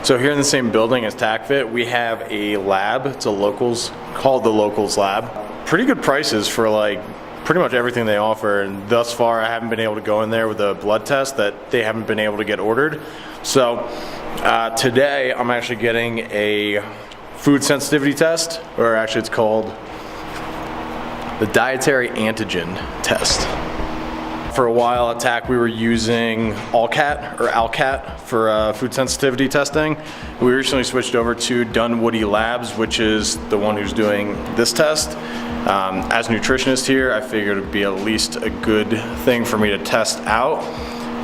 So here in the same building as TAC Fit, we have a lab. It's a locals, called the Locals Lab. Pretty good prices for like pretty much everything they offer, and thus far I haven't been able to go in there with a blood test that they haven't been able to get ordered. So today I'm actually getting a food sensitivity test, or actually it's called the dietary antigen test. For a while at TAC we were using ALCAT for food sensitivity testing. We recently switched over to Dunwoody Labs, which is the one who's doing this test. As nutritionist here, I figured it'd be at least a good thing for me to test out,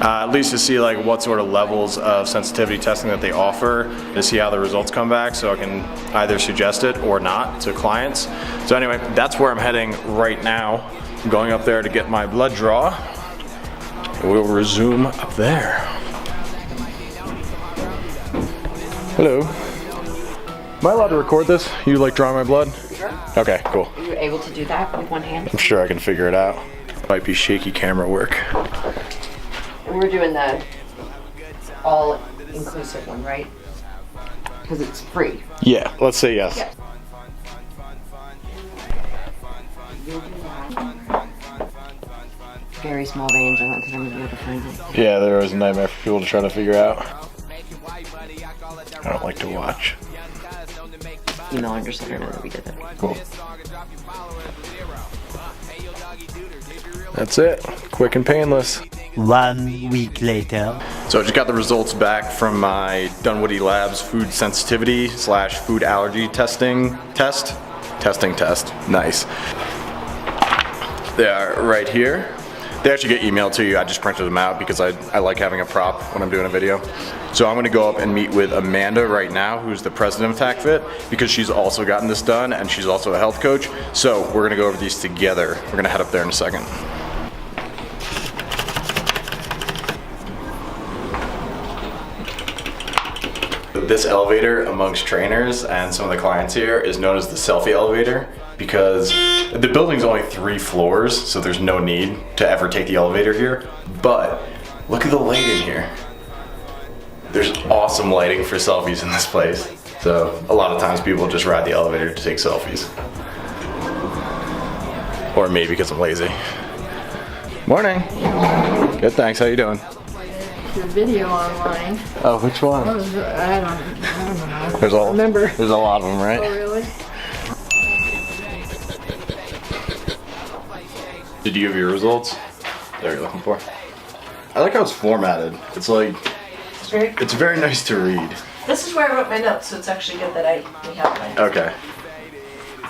at least to see like what sort of levels of sensitivity testing that they offer, to see how the results come back, so I can either suggest it or not to clients. So anyway, that's where I'm heading right now. I'm going up there to get my blood draw. We'll resume up there. Hello. Am I allowed to record this? You like drawing my blood? Sure. Okay, cool. Are you able to do that with one hand? I'm sure I can figure it out. Might be shaky camera work. And we're doing the all-inclusive one, right? Because it's free. Yeah, let's say yes. Yes. Very small veins. I don't think I'm going to be able to find it. Yeah, there was a nightmare for people to try to figure out. I don't like to watch. Email our center know that we did that. Cool. That's it. Quick and painless. 1 week later. So I just got the results back from my Dunwoody Labs food sensitivity / food allergy test. Nice. They are right here. They actually get emailed to you. I just printed them out because I like having a prop when I'm doing a video. So I'm gonna go up and meet with Amanda right now, who's the president of TAC Fit, because she's also gotten this done and she's also a health coach. So we're gonna go over these together. We're gonna head up there in a second. This elevator amongst trainers and some of the clients here is known as the selfie elevator, because the building's only 3 floors, so there's no need to ever take the elevator here. But look at the light in here. There's awesome lighting for selfies in this place. So a lot of times people just ride the elevator to take selfies. Or maybe because I'm lazy. Morning. Good, thanks. How you doing? Your video online. Oh, which one? I don't know. There's a lot of them, right? Oh, really? Did you have your results? There you're looking for. I like how it's formatted. It's like, it's very nice to read. This is where I wrote my notes, so it's actually good that we have mine. Okay.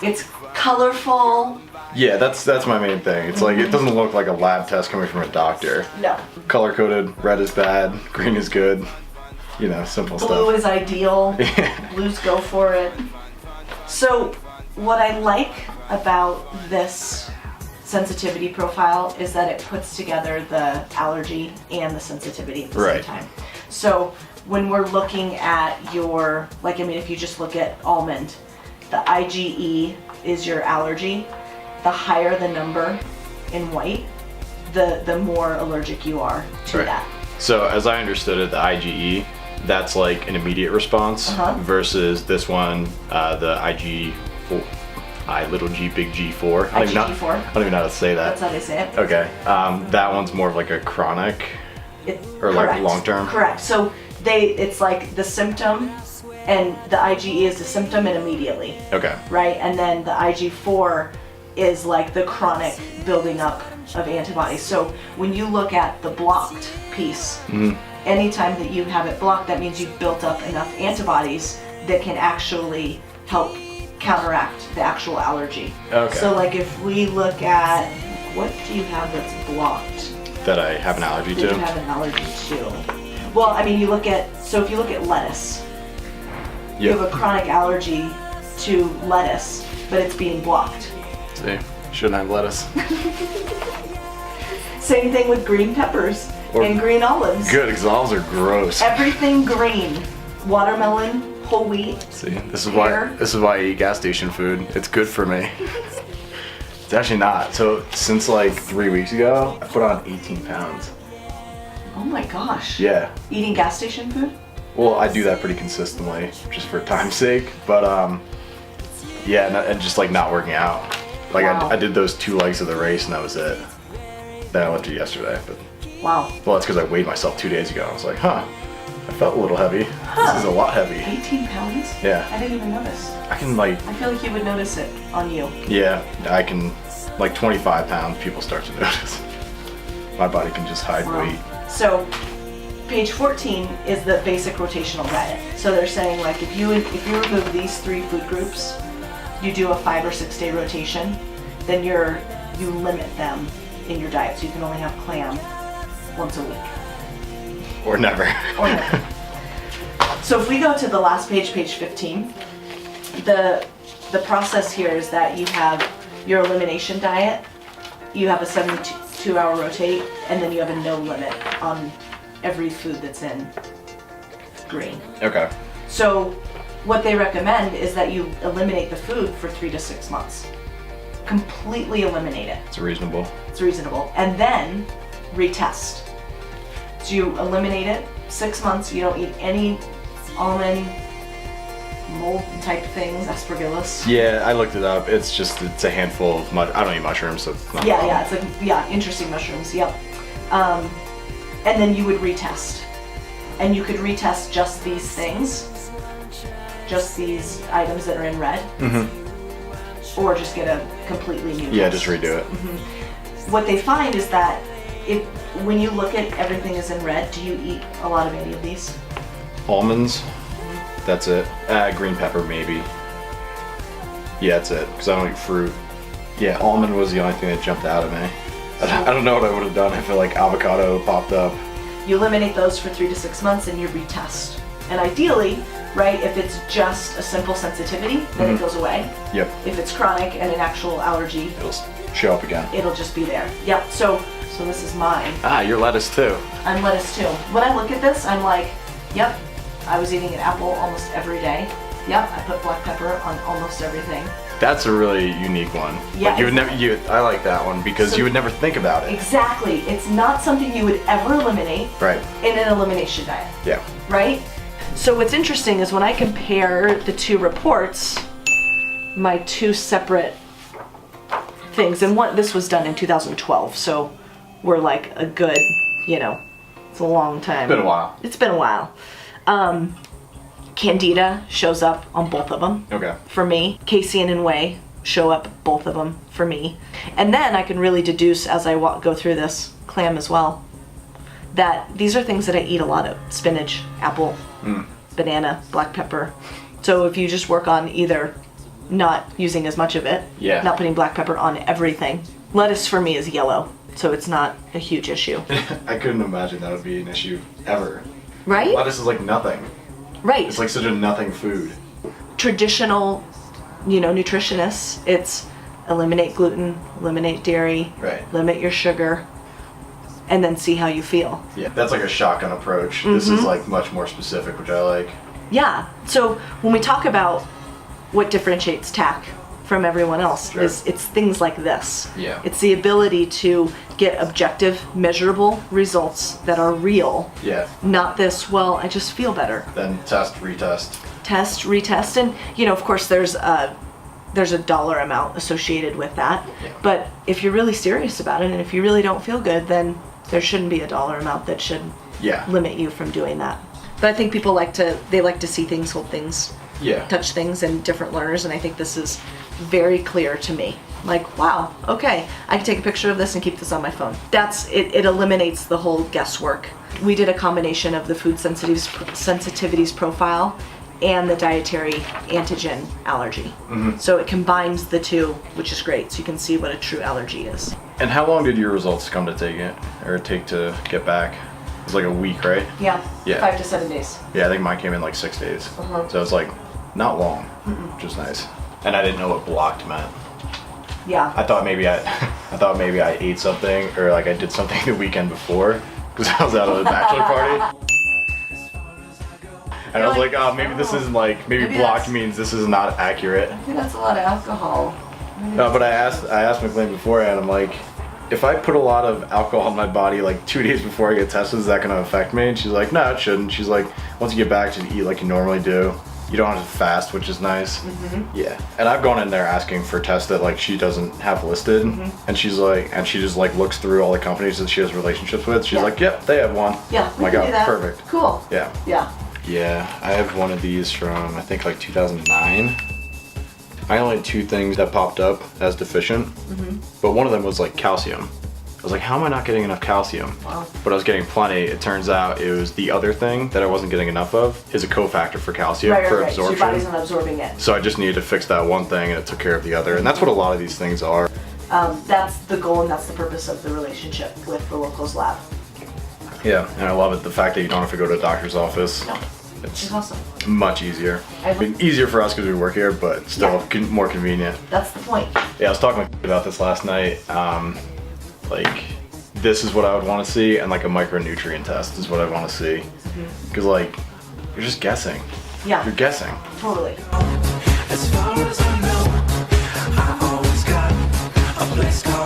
It's colorful. Yeah, that's my main thing. It's like, it doesn't look like a lab test coming from a doctor. No. Color coded, red is bad, green is good. You know, simple stuff. Blue is ideal. Blues go for it. So what I like about this sensitivity profile is that it puts together the allergy and the sensitivity at the same time. So when we're looking at your, like, I mean, if you just look at almond, the IgE is your allergy. The higher the number in white, the more allergic you are to that. So as I understood it, the IgE, that's like an immediate response versus this one, the IG4, I little g big G4. I don't even know how to say that. That's how they say it. Okay, that one's more of like a chronic or like long term. Correct. So it's like the symptom, and the IgE is the symptom and immediately. Okay. Right, and then the IG4 is like the chronic building up of antibodies. So when you look at the blocked piece, anytime that you have it blocked, that means you've built up enough antibodies that can actually help counteract the actual allergy. Okay. So like if we look at, what do you have that's blocked? That I have an allergy to? That you have an allergy to. Well, I mean, if you look at lettuce, you have a chronic allergy to lettuce, but it's being blocked. See, shouldn't have lettuce. Same thing with green peppers and green olives. Good, because olives are gross. Everything green. Watermelon, whole wheat. See, this is why I eat gas station food. It's good for me. It's actually not. So since like 3 weeks ago, I put on 18 pounds. Oh my gosh. Yeah. Eating gas station food? Well, I do that pretty consistently, just for time's sake. But yeah, and just like not working out. Like Wow. I did those 2 legs of the race, and that was it. Then I went to yesterday, but Wow. well, that's because I weighed myself 2 days ago. I was like, huh, I felt a little heavy. This is a lot heavy. 18 pounds? Yeah. I didn't even notice. I can like, I feel like you would notice it on you. yeah, I can, like 25 pounds, people start to notice. My body can just hide Wow. weight. So, page 14 is the basic rotational diet. So they're saying like if you remove these 3 food groups, you do a 5 or 6 day rotation, then you limit them in your diet. So you can only have clam once a week. Or never. Or never. So if we go to the last page, page 15, the process here is that you have your elimination diet, you have a 72-hour rotate, and then you have a no limit on every food that's in green. Okay. So what they recommend is that you eliminate the food for 3 to 6 months. Completely eliminate it. It's reasonable. It's reasonable. And then retest. So you eliminate it, 6 months, you don't eat any almond, mold type things, aspergillus. Yeah, I looked it up. It's a handful of I don't eat mushrooms, so it's not a problem. It's like, interesting mushrooms, yep. And then you would retest. And you could retest just these things, just these items that are in red, or just get a completely new Yeah, test. just redo it. What they find is that when you look at everything is in red, do you eat a lot of any of these? Almonds, that's it. Green pepper, maybe. Yeah, that's it, because I don't eat fruit. Yeah, almond was the only thing that jumped out at me. I don't know what I would have done if like avocado popped up. You eliminate those for 3 to 6 months and you retest. And ideally, right, if it's just a simple sensitivity, then it goes away. Yep. If it's chronic and an actual allergy, It'll show up again. it'll just be there. Yep, so this is mine. Ah, your lettuce too. I'm lettuce too. When I look at this, I'm like, yep, I was eating an apple almost every day. Yep, I put black pepper on almost everything. That's a really unique one. Yeah, Like, I like that one because So- you would never think about it. Exactly. It's not something you would ever eliminate Right. in an elimination diet. Yeah. Right? So what's interesting is when I compare the 2 reports, my 2 separate things, and this was done in 2012, so we're like a good, it's a long time. Been a while. It's been a while. Candida shows up on both of them. Okay. For me. Casein and whey show up both of them for me. And then I can really deduce as I go through this, clam as well, that these are things that I eat a lot of. Spinach, apple, banana, black pepper. So if you just work on either not using as much of it, Yeah. not putting black pepper on everything. Lettuce for me is yellow, so it's not a huge issue. I couldn't imagine that would be an issue ever. Right? Lettuce is like nothing. Right. It's like such a nothing food. Traditional, nutritionists, it's eliminate gluten, eliminate dairy, Right. limit your sugar, and then see how you feel. Yeah, that's like a shotgun approach. This is like much more specific, which I like. Yeah. So when we talk about what differentiates TAC from everyone else, Sure. it's things like this. Yeah. It's the ability to get objective, measurable results that are real. Yeah. Not this, well, I just feel better. Then test, retest. Test, retest, and of course there's a dollar amount associated with that. Yeah. But if you're really serious about it and if you really don't feel good, then there shouldn't be a dollar amount that should Yeah. limit you from doing that. But I think people like to see things, hold things, Yeah. touch things, and different learners, and I think this is very clear to me. Like, wow, okay, I can take a picture of this and keep this on my phone. It eliminates the whole guesswork. We did a combination of the food sensitivities profile and the dietary antigen allergy. So it combines the 2, which is great, so you can see what a true allergy is. And how long did your results come to take to get back? It was like a week, right? Yeah, Yeah. 5 to 7 days. Yeah, I think mine came in like 6 days. So it's like not long, which is nice. And I didn't know what blocked meant. Yeah. I thought maybe I ate something or like I did something the weekend before because I was out at a bachelor party. And I was like, oh, maybe this isn't like, maybe Maybe blocked that's- means this is not accurate. I think that's a lot of alcohol. No, but I asked McLean beforehand, I'm like, if I put a lot of alcohol in my body like 2 days before I get tested, is that gonna affect me? And she's like, no, it shouldn't. She's like, once you get back to eat like you normally do, you don't have to fast, which is nice. Yeah. And I've gone in there asking for tests that like she doesn't have listed, and she's like, and she just like looks through all the companies that she has relationships with. She's like, yep, they have one. Yeah, we I'm like, can do that. perfect. Cool. Yeah. Yeah. Yeah, I have one of these from I think like 2009. I only had 2 things that popped up as deficient, but one of them was like calcium. I was like, how am I not getting enough calcium? Wow. But I was getting plenty. It turns out it was the other thing that I wasn't getting enough of is a cofactor for calcium for Right. So your absorption. body's not absorbing it. So I just needed to fix that one thing and it took care of the other. And that's what a lot of these things are. That's the goal and that's the purpose of the relationship with the locals lab. Yeah, and I love it. The fact that you don't have to go to a doctor's office. No. It's It's awesome. much easier. I I mean, easier for us because we work here, but still more convenient. That's the point. Yeah, I was talking about this last night. Like, this is what I would want to see, and like a micronutrient test is what I want to see. Because like, you're just guessing. Yeah. You're guessing. Totally. As far as I know, I always got a place called